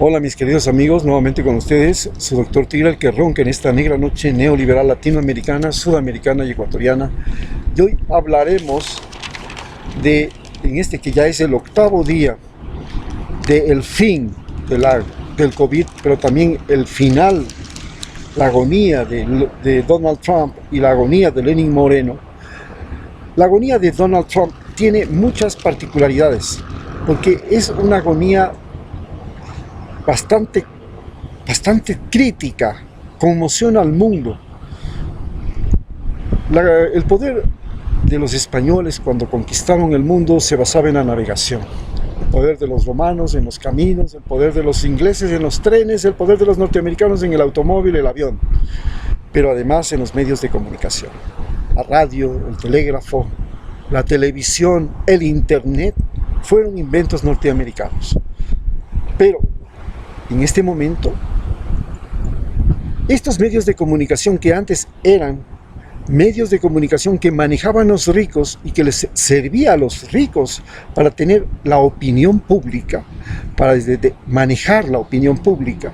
Hola mis queridos amigos, nuevamente con ustedes, su doctor Tigre, el que ronca en esta negra noche neoliberal latinoamericana, sudamericana y ecuatoriana. Y hoy hablaremos en este que ya es el octavo día, del fin del COVID, pero también el final, la agonía de Donald Trump y la agonía de Lenín Moreno. La agonía de Donald Trump tiene muchas particularidades, porque es una agonía bastante crítica, conmociona al mundo. El poder de los españoles cuando conquistaron el mundo se basaba en la navegación. El poder de los romanos en los caminos, el poder de los ingleses en los trenes, el poder de los norteamericanos en el automóvil, el avión, pero además en los medios de comunicación. La radio, el telégrafo, la televisión, el internet fueron inventos norteamericanos. Pero en este momento, estos medios de comunicación que antes eran medios de comunicación que manejaban los ricos y que les servía a los ricos para tener la opinión pública, para manejar la opinión pública,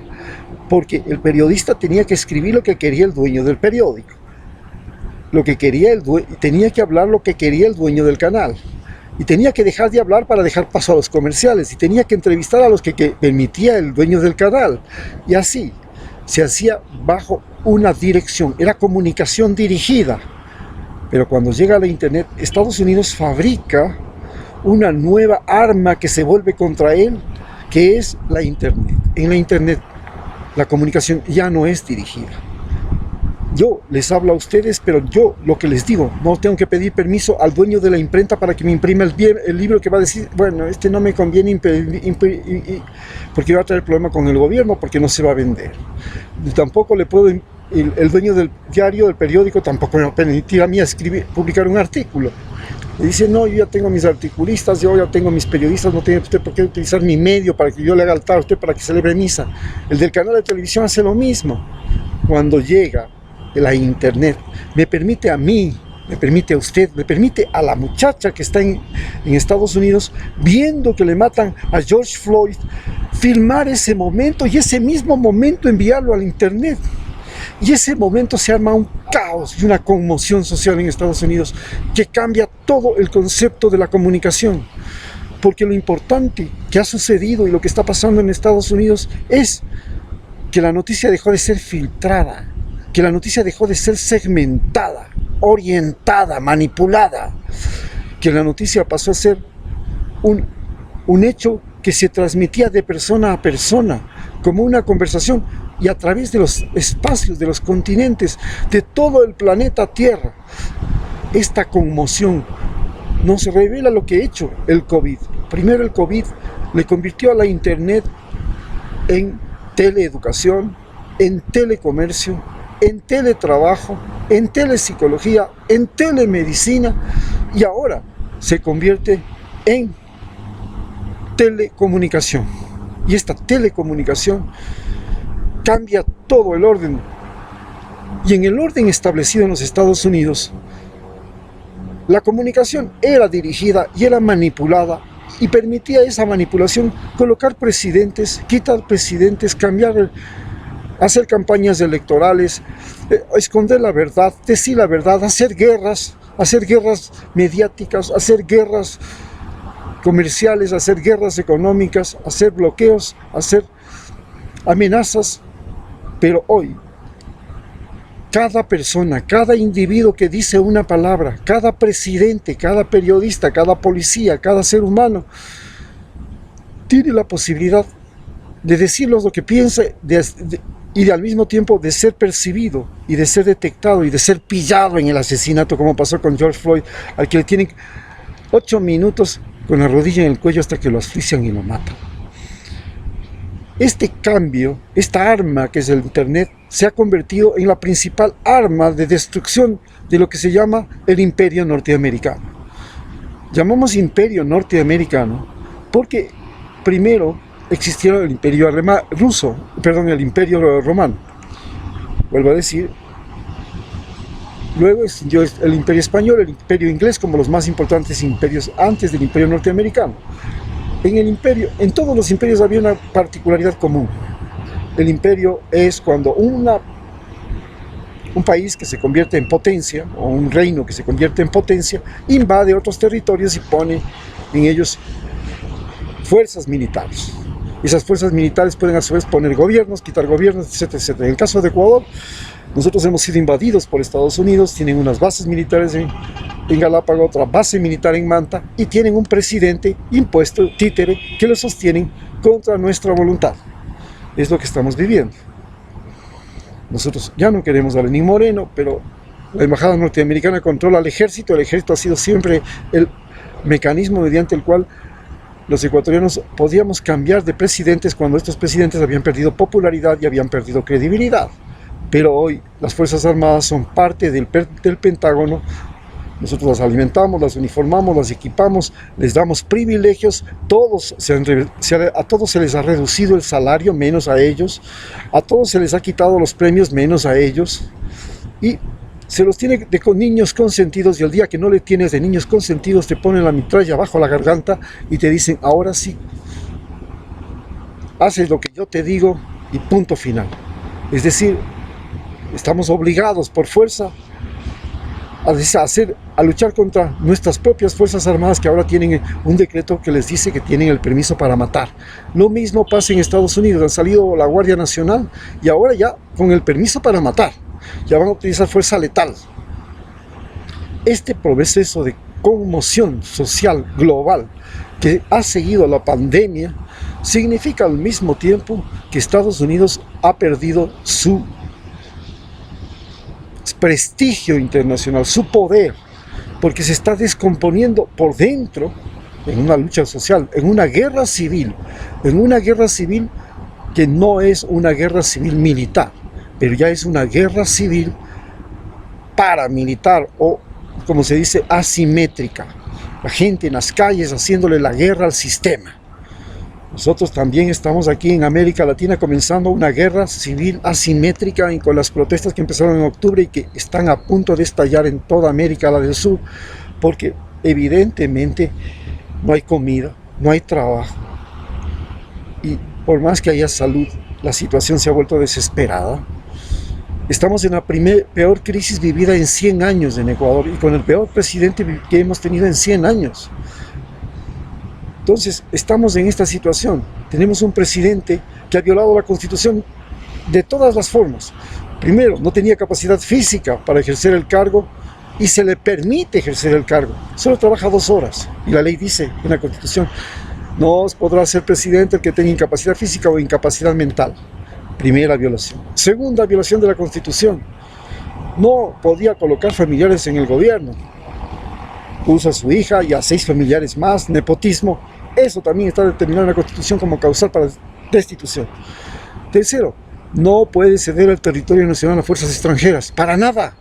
porque el periodista tenía que escribir lo que quería el dueño del periódico, tenía que hablar lo que quería el dueño del canal, y tenía que dejar de hablar para dejar paso a los comerciales, y tenía que entrevistar a los que permitía el dueño del canal, y así se hacía bajo una dirección, era comunicación dirigida. Pero cuando llega la internet, Estados Unidos fabrica una nueva arma que se vuelve contra él, que es la internet. En la internet la comunicación ya no es dirigida. Yo les hablo a ustedes, pero yo lo que les digo, no tengo que pedir permiso al dueño de la imprenta para que me imprima el libro que va a decir, bueno, este no me conviene porque va a traer problema con el gobierno, porque no se va a vender. Y tampoco le puedo, el dueño del diario, del periódico, tampoco me va a permitir a mí publicar un artículo. Y dice, no, yo ya tengo mis articulistas, yo ya tengo mis periodistas, no tiene usted por qué utilizar mi medio para que yo le haga altar a usted para que celebre misa. El del canal de televisión hace lo mismo. Cuando llega la internet, me permite a mí, me permite a usted, me permite a la muchacha que está en Estados Unidos viendo que le matan a George Floyd, filmar ese momento y ese mismo momento enviarlo al internet. Y ese momento se arma un caos y una conmoción social en Estados Unidos que cambia todo el concepto de la comunicación. Porque lo importante que ha sucedido y lo que está pasando en Estados Unidos es que la noticia dejó de ser filtrada, que la noticia dejó de ser segmentada, orientada, manipulada, que la noticia pasó a ser un hecho que se transmitía de persona a persona, como una conversación, y a través de los espacios, de los continentes, de todo el planeta Tierra. Esta conmoción nos revela lo que ha hecho el COVID. Primero, el COVID le convirtió a la internet en teleeducación, en telecomercio, en teletrabajo, en telepsicología, en telemedicina, y ahora se convierte en telecomunicación. Y esta telecomunicación cambia todo el orden. Y en el orden establecido en los Estados Unidos, la comunicación era dirigida y era manipulada, y permitía esa manipulación colocar presidentes, quitar presidentes, hacer campañas electorales, esconder la verdad, decir la verdad, hacer guerras mediáticas, hacer guerras comerciales, hacer guerras económicas, hacer bloqueos, hacer amenazas. Pero hoy, cada persona, cada individuo que dice una palabra, cada presidente, cada periodista, cada policía, cada ser humano, tiene la posibilidad de decir lo que piensa y al mismo tiempo de ser percibido y de ser detectado y de ser pillado en el asesinato, como pasó con George Floyd, al que le tienen 8 minutos con la rodilla en el cuello hasta que lo asfixian y lo matan. Este cambio, esta arma que es el internet, se ha convertido en la principal arma de destrucción de lo que se llama el imperio norteamericano. Llamamos imperio norteamericano porque primero existió el imperio el imperio romano, vuelvo a decir. Luego existió el imperio español, el imperio inglés, como los más importantes imperios antes del imperio norteamericano. En el imperio, en todos los imperios había una particularidad común. El imperio es cuando un país que se convierte en potencia, o un reino que se convierte en potencia, invade otros territorios y pone en ellos fuerzas militares. Esas fuerzas militares pueden a su vez poner gobiernos, quitar gobiernos, etcétera, etcétera. En el caso de Ecuador, nosotros hemos sido invadidos por Estados Unidos, tienen unas bases militares en Galápagos, otra base militar en Manta, y tienen un presidente impuesto, títere, que lo sostienen contra nuestra voluntad. Es lo que estamos viviendo. Nosotros ya no queremos a Lenín Moreno, pero la embajada norteamericana controla al ejército. El ejército ha sido siempre el mecanismo mediante el cual los ecuatorianos podíamos cambiar de presidentes cuando estos presidentes habían perdido popularidad y habían perdido credibilidad. Pero hoy las Fuerzas Armadas son parte del Pentágono. Nosotros las alimentamos, las uniformamos, las equipamos, les damos privilegios, a todos se les ha reducido el salario, menos a ellos, a todos se les ha quitado los premios, menos a ellos, y se los tiene con niños consentidos, y el día que no le tienes de niños consentidos te ponen la metralla bajo la garganta y te dicen, ahora sí, haces lo que yo te digo y punto final. Es decir, estamos obligados por fuerza a luchar contra nuestras propias Fuerzas Armadas, que ahora tienen un decreto que les dice que tienen el permiso para matar. Lo mismo pasa en Estados Unidos, han salido la Guardia Nacional y ahora ya con el permiso para matar, ya van a utilizar fuerza letal. Este proceso de conmoción social global que ha seguido la pandemia significa al mismo tiempo que Estados Unidos ha perdido su prestigio internacional, su poder, porque se está descomponiendo por dentro en una lucha social, en una guerra civil que no es una guerra civil militar, pero ya es una guerra civil paramilitar, o como se dice, asimétrica. La gente en las calles haciéndole la guerra al sistema. Nosotros también estamos aquí en América Latina comenzando una guerra civil asimétrica con las protestas que empezaron en octubre y que están a punto de estallar en toda América del Sur, porque evidentemente no hay comida, no hay trabajo, y por más que haya salud, la situación se ha vuelto desesperada. Estamos en la peor crisis vivida en 100 años en Ecuador, y con el peor presidente que hemos tenido en 100 años. Entonces, estamos en esta situación. Tenemos un presidente que ha violado la Constitución de todas las formas. Primero, no tenía capacidad física para ejercer el cargo y se le permite ejercer el cargo. Solo trabaja 2 horas. Y la ley dice en la Constitución, no podrá ser presidente el que tenga incapacidad física o incapacidad mental. Primera violación. Segunda violación de la Constitución. No podía colocar familiares en el gobierno. Puso a su hija y a 6 familiares más, nepotismo. Eso también está determinado en la Constitución como causal para destitución. Tercero, no puede ceder el territorio nacional a fuerzas extranjeras, para nada.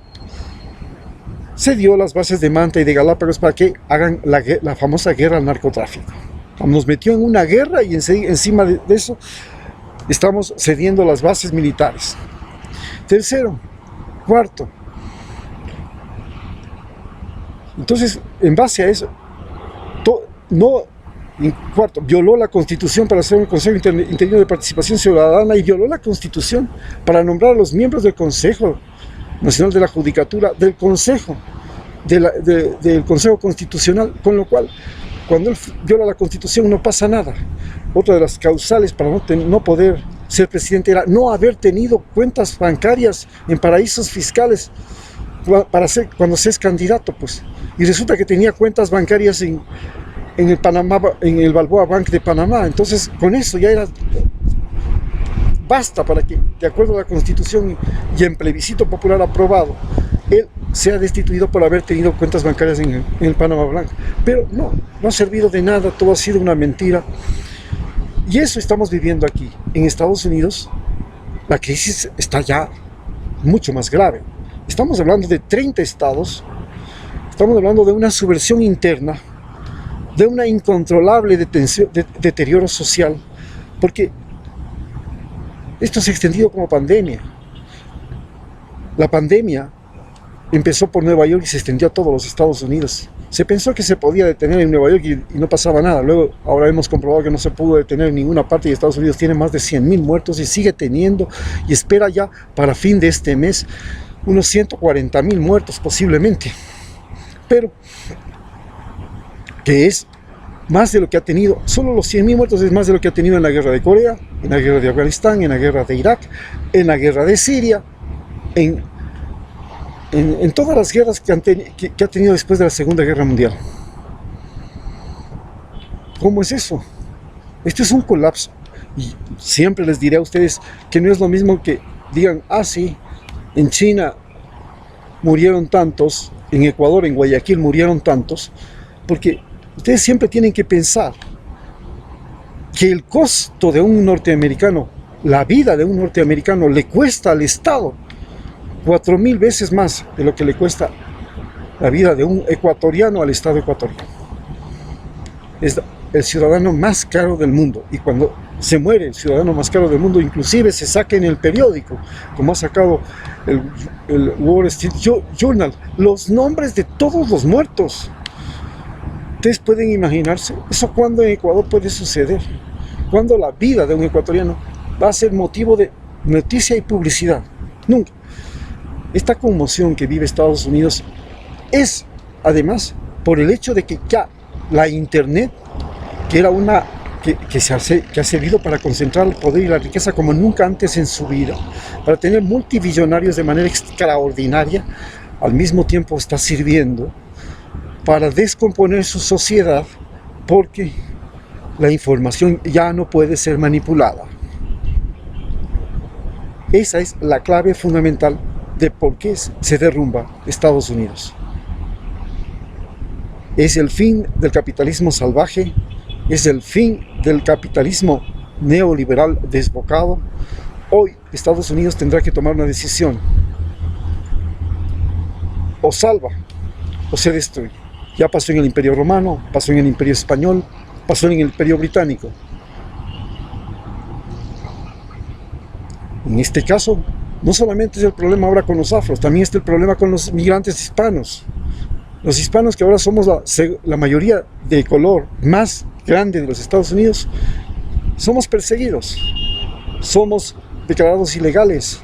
Cedió las bases de Manta y de Galápagos para que hagan la famosa guerra al narcotráfico. Nos metió en una guerra y encima de eso estamos cediendo las bases militares. Tercero, cuarto. Entonces, en base a eso, cuarto, violó la Constitución para hacer un Consejo Interino de Participación Ciudadana, y violó la Constitución para nombrar a los miembros del Consejo Nacional de la Judicatura, del Consejo, del Consejo Constitucional, con lo cual, cuando él viola la Constitución no pasa nada. Otra de las causales para no poder ser presidente era no haber tenido cuentas bancarias en paraísos fiscales cuando se es candidato, pues. Y resulta que tenía cuentas bancarias en el Balboa Bank de Panamá. Entonces, con eso ya era basta para que, de acuerdo a la Constitución y en plebiscito popular aprobado, él sea destituido por haber tenido cuentas bancarias en el Panamá Bank. Pero no ha servido de nada, todo ha sido una mentira. Y eso estamos viviendo aquí. En Estados Unidos, la crisis está ya mucho más grave. Estamos hablando de 30 estados, estamos hablando de una subversión interna, de una incontrolable deterioro social, porque esto se ha extendido como pandemia. La pandemia empezó por Nueva York y se extendió a todos los Estados Unidos. Se pensó que se podía detener en Nueva York y no pasaba nada. Luego, ahora hemos comprobado que no se pudo detener en ninguna parte y Estados Unidos tiene más de 100.000 muertos y sigue teniendo, y espera ya para fin de este mes unos 140.000 muertos posiblemente. Pero, que es más de lo que ha tenido, solo los 100.000 muertos es más de lo que ha tenido en la guerra de Corea, en la guerra de Afganistán, en la guerra de Irak, en la guerra de Siria, en todas las guerras que ha tenido después de la Segunda Guerra Mundial. ¿Cómo es eso? Esto es un colapso. Y siempre les diré a ustedes que no es lo mismo que digan, ah, sí, en China murieron tantos, en Ecuador, en Guayaquil murieron tantos, porque ustedes siempre tienen que pensar que el costo de un norteamericano, la vida de un norteamericano, le cuesta al Estado 4.000 veces más de lo que le cuesta la vida de un ecuatoriano al Estado ecuatoriano. Es el ciudadano más caro del mundo, y cuando se muere el ciudadano más caro del mundo, inclusive se saca en el periódico, como ha sacado el Wall Street Journal, los nombres de todos los muertos. Ustedes pueden imaginarse eso. ¿Cuándo en Ecuador puede suceder? ¿Cuándo la vida de un ecuatoriano va a ser motivo de noticia y publicidad? Nunca. Esta conmoción que vive Estados Unidos es, además, por el hecho de que ya la Internet, que era que ha servido para concentrar el poder y la riqueza como nunca antes en su vida, para tener multimillonarios de manera extraordinaria, al mismo tiempo está sirviendo para descomponer su sociedad, porque la información ya no puede ser manipulada. Esa es la clave fundamental de por qué se derrumba Estados Unidos. Es el fin del capitalismo salvaje, es el fin del capitalismo neoliberal desbocado. Hoy Estados Unidos tendrá que tomar una decisión: o salva o se destruye. Ya pasó en el Imperio Romano, pasó en el Imperio Español, pasó en el Imperio Británico. En este caso, no solamente es el problema ahora con los afros, también está el problema con los migrantes hispanos. Los hispanos, que ahora somos la mayoría de color más grande de los Estados Unidos, somos perseguidos, somos declarados ilegales,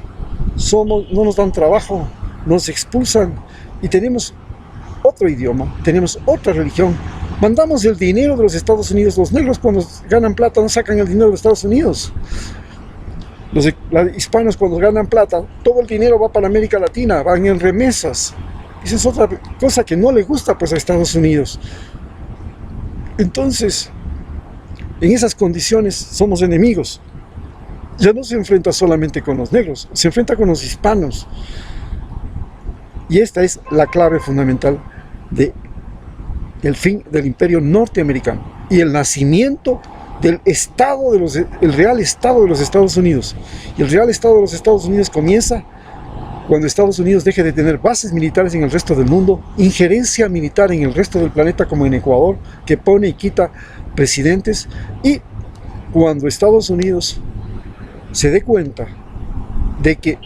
no nos dan trabajo, nos expulsan, y tenemos otro idioma, tenemos otra religión. Mandamos el dinero de los Estados Unidos. Los negros, cuando ganan plata, no sacan el dinero de los Estados Unidos. Los hispanos, cuando ganan plata, todo el dinero va para América Latina, van en remesas. Esa es otra cosa que no le gusta, pues, a Estados Unidos. Entonces, en esas condiciones somos enemigos. Ya no se enfrenta solamente con los negros, se enfrenta con los hispanos. Y esta es la clave fundamental del fin del imperio norteamericano y el nacimiento del el real Estado de los Estados Unidos. Y el real Estado de los Estados Unidos comienza cuando Estados Unidos deje de tener bases militares en el resto del mundo, injerencia militar en el resto del planeta, como en Ecuador, que pone y quita presidentes, y cuando Estados Unidos se dé cuenta de que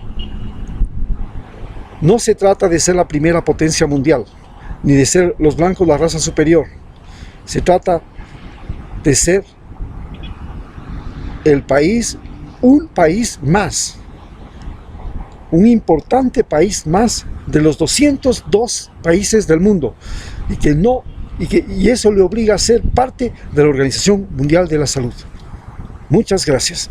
no se trata de ser la primera potencia mundial, ni de ser los blancos la raza superior. Se trata de ser un país más, un importante país más de los 202 países del mundo, y eso le obliga a ser parte de la Organización Mundial de la Salud. Muchas gracias.